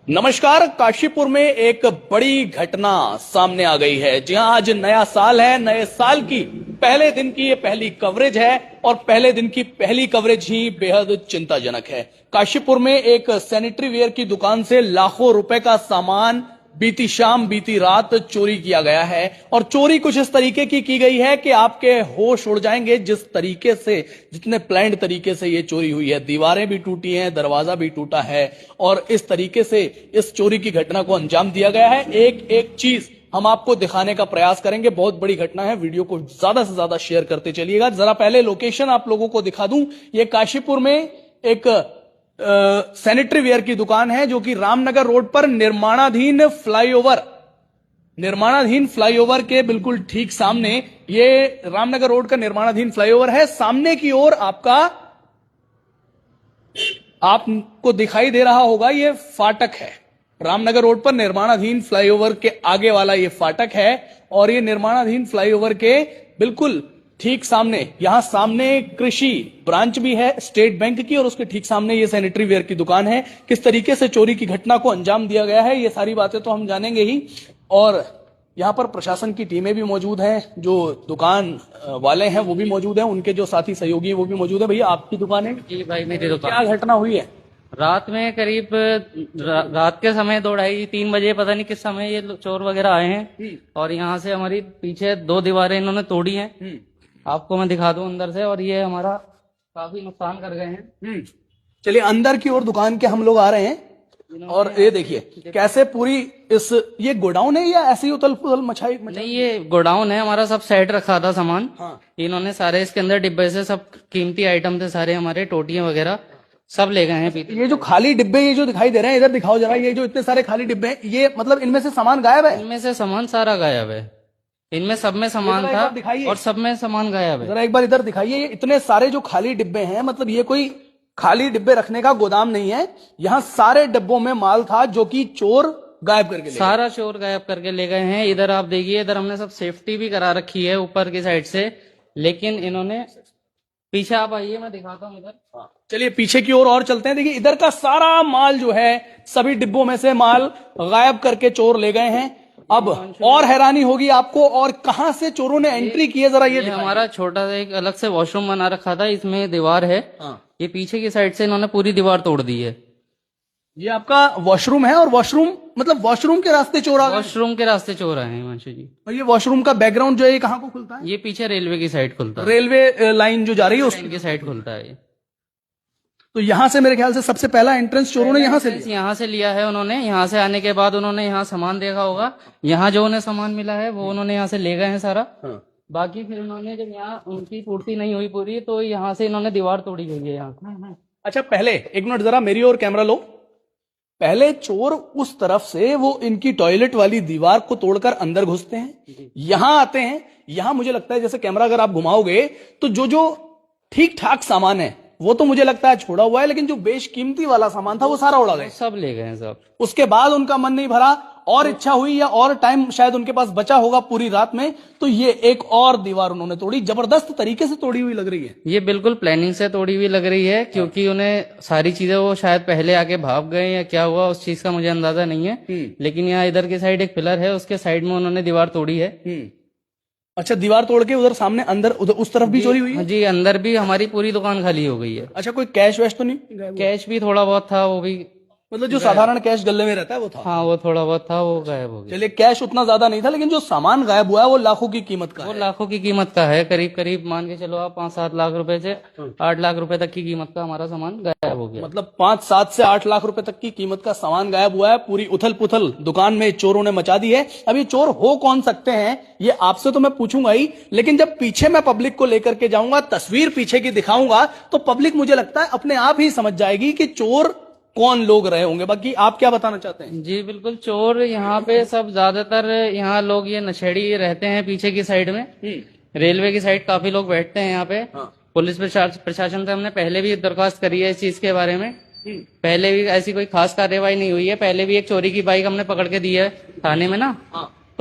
नमस्कार। काशीपुर में एक बड़ी घटना सामने आ गई है। जी हां, आज नया साल है। नए साल की पहले दिन की ये पहली कवरेज है और पहले दिन की पहली कवरेज ही बेहद चिंताजनक है। काशीपुर में एक सैनिटरी वेयर की दुकान से लाखों रुपए का सामान बीती शाम बीती रात चोरी किया गया है और चोरी कुछ इस तरीके की गई है कि आपके होश उड़ जाएंगे। जिस तरीके से, जितने प्लान्ड तरीके से ये चोरी हुई है, दीवारें भी टूटी हैं, दरवाजा भी टूटा है और इस तरीके से इस चोरी की घटना को अंजाम दिया गया है। एक एक चीज हम आपको दिखाने का प्रयास करेंगे। बहुत बड़ी घटना है। वीडियो को ज्यादा से ज्यादा शेयर करते चलिएगा। जरा पहले लोकेशन आप लोगों को दिखा दूं। ये काशीपुर में एक सैनिटरी वेयर की दुकान है जो कि रामनगर रोड पर निर्माणाधीन फ्लाईओवर के बिल्कुल ठीक सामने, ये रामनगर रोड का निर्माणाधीन फ्लाईओवर है। सामने की ओर आपको दिखाई दे रहा होगा ये फाटक है। रामनगर रोड पर निर्माणाधीन फ्लाईओवर के आगे वाला ये फाटक है और ये निर्माणाधीन फ्लाईओवर के बिल्कुल ठीक सामने, यहां सामने कृषि ब्रांच भी है स्टेट बैंक की और उसके ठीक सामने ये सैनिटरी वेयर की दुकान है। किस तरीके से चोरी की घटना को अंजाम दिया गया है, ये सारी बातें तो हम जानेंगे ही। और यहां पर प्रशासन की टीमें भी मौजूद हैं, जो दुकान वाले हैं वो भी मौजूद हैं, उनके जो साथी सहयोगी है वो भी मौजूद है। भैया, आपकी दुकान है? जी भाई, मेरी दुकान। क्या घटना हुई है? रात में करीब रात के समय 2-2:30-3 बजे पता नहीं किस समय ये चोर वगैरह आए हैं और यहाँ से हमारी पीछे 2 दीवारें इन्होंने तोड़ी हैं। आपको मैं दिखा दूं अंदर से, और ये हमारा काफी नुकसान कर गए हैं। चलिए अंदर की ओर दुकान के हम लोग आ रहे हैं और ये देखिए कैसे पूरी ये गोडाउन है या ऐसे ही उथल पुथल मचाई? नहीं, ये गोडाउन है हमारा। सब सेट रखा था सामान। हाँ। इन्होंने सारे इसके अंदर डिब्बे से सब कीमती आइटम थे, सारे हमारे टोटियां वगैरह सब ले गए हैं। ये जो खाली डिब्बे ये जो दिखाई दे रहे हैं, इधर दिखाओ जरा। ये जो इतने सारे खाली डिब्बे हैं, ये मतलब इनमें से सामान गायब है? इनमें से सामान सारा गायब है। इनमें सब में सामान था और सब में सामान गायब है। जरा एक बार इधर दिखाइए। ये इतने सारे जो खाली डिब्बे हैं, मतलब ये कोई खाली डिब्बे रखने का गोदाम नहीं है। यहाँ सारे डिब्बों में माल था जो कि चोर गायब करके ले गए। सारा चोर गायब करके ले गए हैं। इधर आप देखिए, इधर हमने सब सेफ्टी भी करा रखी है ऊपर की साइड से, लेकिन इन्होंने पीछे, आप आइए मैं दिखाता हूँ इधर। चलिए पीछे की ओर और चलते हैं। देखिए इधर का सारा माल जो है, सभी डिब्बों में से माल गायब करके चोर ले गए हैं। अब और हैरानी होगी आपको, और कहां से चोरों ने एंट्री की है, जरा ये हमारा छोटा सा एक अलग से वॉशरूम बना रखा था, इसमें दीवार है। ये पीछे की साइड से इन्होंने पूरी दीवार तोड़ दी है। ये आपका वॉशरूम है और वॉशरूम मतलब वॉशरूम के रास्ते चोर आ गए? वॉशरूम के रास्ते चोर आए हैं हिमांशु जी। और ये वॉशरूम का बैकग्राउंड जो है ये कहाँ को खुलता है? ये पीछे रेलवे की साइड खुलता है। रेलवे लाइन जो जा रही है उसकी साइड खुलता है। तो यहाँ से मेरे ख्याल से सबसे पहला एंट्रेंस चोरों ने यहाँ से लिया है उन्होंने। यहाँ से आने के बाद उन्होंने यहाँ सामान देखा होगा, यहाँ जो उन्हें सामान मिला है वो उन्होंने यहाँ से ले गए हैं सारा। बाकी फिर उन्होंने जब यहाँ उनकी पूर्ति नहीं हुई पूरी, तो यहाँ से इन्होंने दीवार तोड़ी गई है यहाँ। अच्छा, पहले एक मिनट जरा मेरी ओर कैमरा लो। पहले चोर उस तरफ से वो इनकी टॉयलेट वाली दीवार को तोड़कर अंदर घुसते हैं, यहां आते हैं। यहां मुझे लगता है जैसे कैमरा अगर आप घुमाओगे तो जो ठीक ठाक सामान है वो तो मुझे लगता है छोड़ा हुआ है, लेकिन जो बेशकीमती वाला सामान था वो सारा उड़ा गया, सब ले गए हैं सब। उसके बाद उनका मन नहीं भरा और इच्छा हुई या और टाइम शायद उनके पास बचा होगा पूरी रात में, तो ये एक और दीवार उन्होंने तोड़ी। जबरदस्त तरीके से तोड़ी हुई लग रही है। ये बिल्कुल प्लानिंग से तोड़ी हुई लग रही है, क्योंकि उन्हें सारी चीजें, वो शायद पहले आके भाग गए या क्या हुआ उस चीज का मुझे अंदाजा नहीं है। लेकिन यहाँ इधर की साइड एक पिलर है, उसके साइड में उन्होंने दीवार तोड़ी है। अच्छा, दीवार तोड़ के उधर सामने अंदर उधर उस तरफ भी चोरी हुई है? जी, अंदर भी हमारी पूरी दुकान खाली हो गई है। अच्छा, कोई कैश वैश तो नहीं? कैश भी थोड़ा बहुत था, वो भी मतलब जो साधारण कैश गले में रहता है वो था? हाँ, वो थोड़ा बहुत था, वो गायब हो गया। चलिए, कैश उतना ज्यादा नहीं था, लेकिन जो सामान गायब हुआ है वो लाखों की कीमत का है। वो लाखों की कीमत का है। करीब करीब मान के चलो आप 5-7 लाख रुपए से 8 लाख रुपए तक की कीमत का हमारा सामान गायब हो गया। मतलब 5-7 से 8 लाख रुपए तक की कीमत का सामान गायब हुआ है। पूरी उथल पुथल दुकान में चोरों ने मचा दी है। अब ये चोर हो कौन सकते हैं ये आपसे तो मैं पूछूंगा ही, लेकिन जब पीछे मैं पब्लिक को लेकर के जाऊंगा, तस्वीर पीछे की दिखाऊंगा, तो पब्लिक मुझे लगता है अपने आप ही समझ जाएगी कि चोर कौन लोग रहे होंगे। बाकी आप क्या बताना चाहते हैं? जी बिल्कुल, चोर यहाँ पे सब ज्यादातर यहाँ लोग ये नशेड़ी रहते हैं पीछे की साइड में। रेलवे की साइड काफी लोग बैठते हैं यहाँ पे। पुलिस प्रशासन से हमने पहले भी दरख्वास्त करी है इस चीज के बारे में। पहले भी ऐसी कोई खास कार्यवाही नहीं हुई है। पहले भी एक चोरी की बाइक हमने पकड़ के दी है थाने में ना,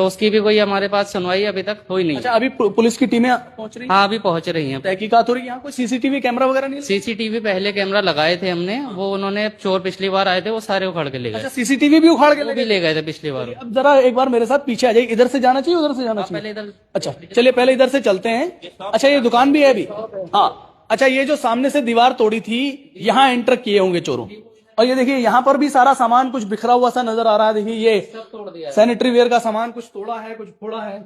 तो उसकी भी कोई हमारे पास सुनवाई अभी तक हुई नहीं। अच्छा, अभी पुलिस की टीमें पहुंच रही हैं? हाँ, अभी पहुंच रही हैं। तहकीकात हो रही है। यहाँ कोई सीसीटीवी कैमरा वगैरह नहीं है? सीसीटीवी पहले कैमरा लगाए थे हमने, वो उन्होंने चोर पिछली बार आए थे वो सारे उखाड़ के ले अच्छा, गए। सीसीटीवी भी उखाड़ के वो भी ले गए थे पिछली बार। अब जरा एक बार मेरे साथ पीछे आ जाइए। इधर से जाना चाहिए, उधर से जाना चाहिए? पहले इधर। अच्छा, चलिए पहले इधर से चलते हैं। अच्छा, ये दुकान भी है अभी? हाँ। अच्छा, ये जो सामने से दीवार तोड़ी थी, यहाँ एंटर किए होंगे चोरों। और ये देखिए, यहाँ पर भी सारा सामान कुछ बिखरा हुआ सा नजर आ रहा है। देखिए, ये तोड़ दिया, सैनिटरी वेयर का सामान कुछ तोड़ा है, कुछ फोड़ा है।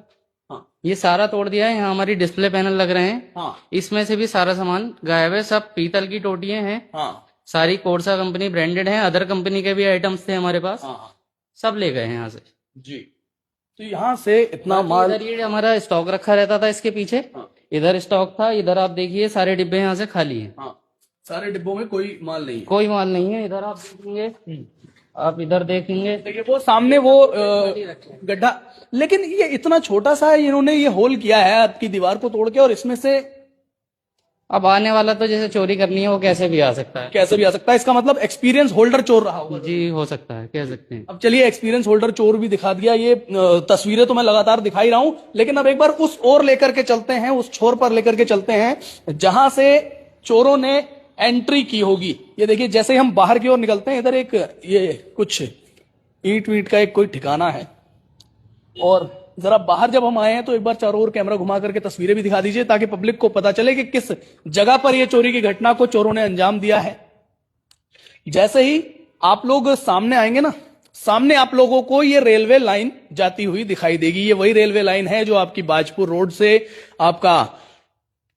हाँ ये सारा तोड़ दिया है। यहाँ हमारी डिस्प्ले पैनल लग रहे हैं, हाँ इसमें से भी सारा सामान गायब है। सब पीतल की टोटियां हैं, हाँ सारी कोर्सा कंपनी ब्रांडेड है। अदर कंपनी के भी आइटम्स थे हमारे पास, हाँ। सब ले गए हैं यहाँ से जी, तो यहाँ से इतना माल। इधर ये हमारा स्टॉक रखा रहता था इसके पीछे, इधर स्टॉक था। इधर आप देखिए सारे डिब्बे यहाँ से खाली हैं। हाँ, सारे डिब्बों में कोई माल नहीं है। कोई माल नहीं है। इधर आप देखेंगे, आप इधर देखेंगे, देखिए वो सामने वो गड्ढा, लेकिन ये इतना छोटा सा है, इन्होंने ये होल किया है आपकी दीवार को तोड़ के, और इसमें से अब आने वाला तो जैसे चोरी करनी है वो कैसे भी आ सकता है। कैसे भी आ सकता है। इसका मतलब एक्सपीरियंस होल्डर चोर रहा होगा। जी, हो सकता है, कह सकते हैं। अब चलिए, एक्सपीरियंस होल्डर चोर भी दिखा दिया। ये तस्वीरें तो मैं लगातार दिखा ही रहा हूं, लेकिन अब एक बार उस ओर लेकर के चलते हैं, उस छोर पर लेकर के चलते हैं जहां से चोरों ने एंट्री की होगी। ये देखिए, जैसे ही हम बाहर की ओर निकलते हैं, इधर एक ये कुछ ईंट वीट का एक कोई ठिकाना है, और जरा बाहर जब हम आए हैं तो एक बार चारों ओर कैमरा घुमा करके तस्वीरें भी दिखा दीजिए, ताकि पब्लिक को पता चले कि किस जगह पर यह चोरी की घटना को चोरों ने अंजाम दिया है। जैसे ही आप लोग सामने आएंगे ना, सामने आप लोगों को ये रेलवे लाइन जाती हुई दिखाई देगी। ये वही रेलवे लाइन है जो आपकी बाजपुर रोड से आपका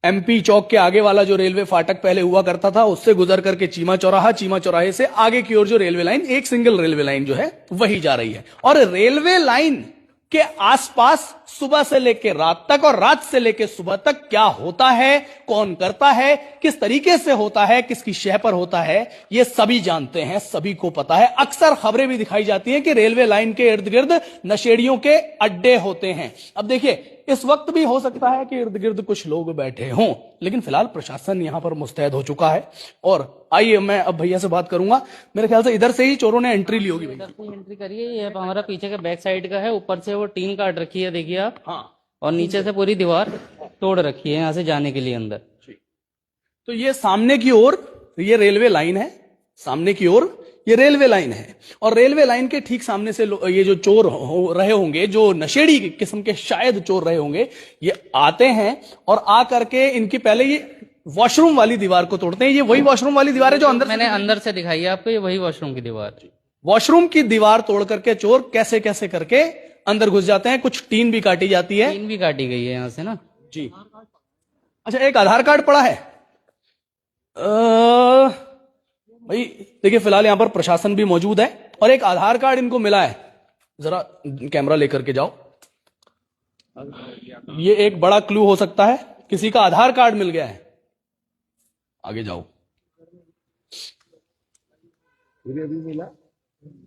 एमपी चौक के आगे वाला जो रेलवे फाटक पहले हुआ करता था, उससे गुजर करके चीमा चौराहा, चीमा चौराहे से आगे की ओर जो रेलवे लाइन, एक सिंगल रेलवे लाइन जो है वही जा रही है। और रेलवे लाइन के आसपास सुबह से लेकर रात तक और रात से लेकर सुबह तक क्या होता है, कौन करता है, किस तरीके से होता है, किसकी शह पर होता है, ये सभी जानते हैं, सभी को पता है। अक्सर खबरें भी दिखाई जाती हैं कि रेलवे लाइन के इर्द गिर्द नशेड़ियों के अड्डे होते हैं। अब देखिए, इस वक्त भी हो सकता है कि इर्द गिर्द कुछ लोग बैठे हों, लेकिन फिलहाल प्रशासन यहां पर मुस्तैद हो चुका है। और आइए, मैं अब भैया से बात करूंगा। मेरे ख्याल से इधर से ही चोरों ने एंट्री ली होगी। इधर से एंट्री करिए, ये हमारा पीछे का बैक साइड का है, ऊपर से वो टीन काट रखी है, देखिए आप। हाँ, और नीचे से पूरी दीवार तोड़ रखी है यहाँ से जाने के लिए अंदर। तो ये सामने की ओर ये रेलवे लाइन है, सामने की ओर ये रेलवे लाइन है, और रेलवे लाइन के ठीक सामने से ये जो चोर रहे होंगे, जो नशेड़ी किस्म के शायद चोर रहे होंगे, ये आते हैं और आ करके इनकी पहले ये वॉशरूम वाली दीवार को तोड़ते हैं। ये वही वॉशरूम वाली दीवार है जो अंदर मैंने अंदर से दिखाई है आपको, ये वही वॉशरूम की दीवार। वॉशरूम की दीवार तोड़ करके चोर कैसे कैसे करके अंदर घुस जाते हैं। कुछ टीन भी काटी जाती है। टीन भी काटी गई है यहाँ से ना जी। अच्छा, एक आधार कार्ड पड़ा है भाई। देखिए, फिलहाल यहां पर प्रशासन भी मौजूद है और एक आधार कार्ड इनको मिला है। जरा कैमरा लेकर के जाओ। ये एक बड़ा क्लू हो सकता है, किसी का आधार कार्ड मिल गया है। आगे जाओ।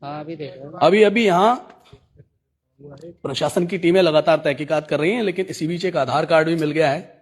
हाँ, अभी देखो, अभी अभी यहां प्रशासन की टीमें लगातार तहकीकात कर रही हैं, लेकिन इसी बीच एक आधार कार्ड भी मिल गया है।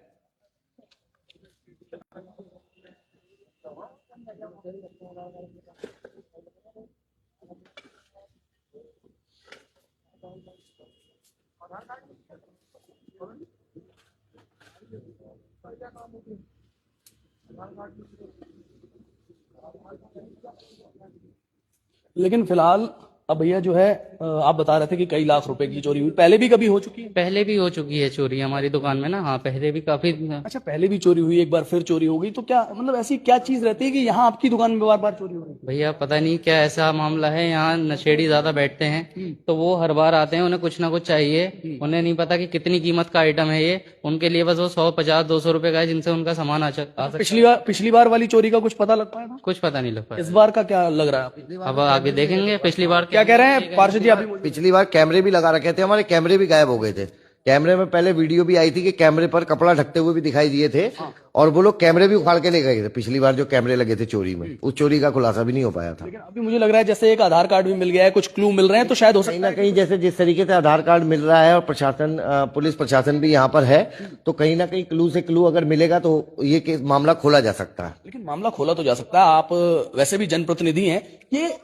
लेकिन फिलहाल अब भैया जो है, आप बता रहे थे कि कई लाख रुपए की चोरी हुई, पहले भी कभी हो चुकी है? पहले भी हो चुकी है चोरी हमारी दुकान में ना। हाँ, पहले भी काफी। अच्छा, पहले भी चोरी हुई, एक बार फिर चोरी हो गई, तो क्या मतलब ऐसी क्या चीज रहती है कि यहाँ आपकी दुकान में बार बार चोरी हो रही है? भैया पता नहीं क्या ऐसा मामला है, यहाँ नशेड़ी ज्यादा बैठते हैं, तो वो हर बार आते हैं, उन्हें कुछ ना कुछ चाहिए। उन्हें नहीं पता कि कितनी कीमत का आइटम है ये, उनके लिए बस वो 100, 50, 200 रुपए का है, जिनसे उनका सामान आ सकता है। पिछली बार वाली चोरी का कुछ पता लग पाया था? कुछ पता नहीं लग पाया। इस बार का क्या लग रहा है आपको? अब आगे देखेंगे। पिछली बार क्या कह रहे हैं पार्षद जी? अभी पिछली बार कैमरे भी लगा रखे थे, हमारे कैमरे भी गायब हो गए थे। कैमरे में पहले वीडियो भी आई थी कि कैमरे पर कपड़ा ढकते हुए भी दिखाई दिए थे, और वो लोग कैमरे भी उखाड़ के ले गए थे। पिछली बार जो कैमरे लगे थे चोरी में, उस चोरी का खुलासा भी नहीं हो पाया था। लेकिन अभी मुझे लग रहा है जैसे एक आधार कार्ड भी मिल गया है, कुछ क्लू मिल रहे हैं, तो शायद हो कहीं सकता ना कहीं जैसे जिस तरीके से आधार कार्ड मिल रहा है और प्रशासन, पुलिस प्रशासन भी यहाँ पर है, तो कहीं ना कहीं क्लू से क्लू अगर मिलेगा तो ये मामला खोला जा सकता है। लेकिन मामला खोला तो जा सकता है। आप वैसे भी जनप्रतिनिधि हैं, ये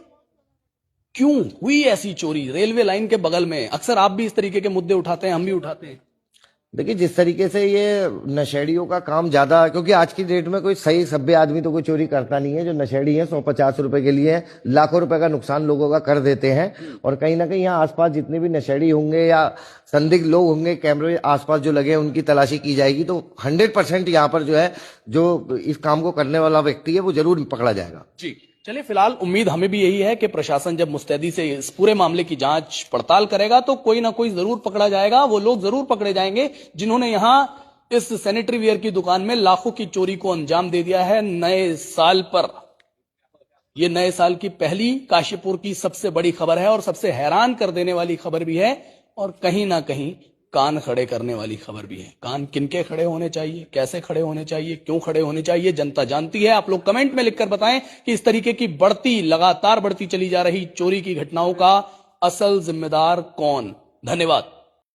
क्यों हुई ऐसी चोरी रेलवे लाइन के बगल में? अक्सर आप भी इस तरीके के मुद्दे उठाते हैं, हम भी उठाते हैं। देखिए, जिस तरीके से ये नशेड़ियों का काम ज्यादा, क्योंकि आज की डेट में कोई सही सभ्य आदमी तो कोई चोरी करता नहीं है। जो नशेड़ी है 150 रुपए के लिए लाखों रुपए का नुकसान लोगों का कर देते हैं। और कहीं ना कहीं यहाँ आसपास जितने भी नशेड़ी होंगे या संदिग्ध लोग होंगे, कैमरे आसपास जो लगे हैं, उनकी तलाशी की जाएगी। तो 100% यहाँ पर जो है, जो इस काम को करने वाला व्यक्ति है वो जरूर पकड़ा जाएगा। जी, चलिए, फिलहाल उम्मीद हमें भी यही है कि प्रशासन जब मुस्तैदी से इस पूरे मामले की जांच पड़ताल करेगा तो कोई ना कोई जरूर पकड़ा जाएगा। वो लोग जरूर पकड़े जाएंगे जिन्होंने यहां इस सैनिटरी वेयर की दुकान में लाखों की चोरी को अंजाम दे दिया है नए साल पर। यह नए साल की पहली काशीपुर की सबसे बड़ी खबर है और सबसे हैरान कर देने वाली खबर भी है, और कहीं ना कहीं कान खड़े करने वाली खबर भी है। कान किनके खड़े होने चाहिए, कैसे खड़े होने चाहिए, क्यों खड़े होने चाहिए, जनता जानती है। आप लोग कमेंट में लिखकर बताएं कि इस तरीके की लगातार बढ़ती चली जा रही चोरी की घटनाओं का असल जिम्मेदार कौन। धन्यवाद।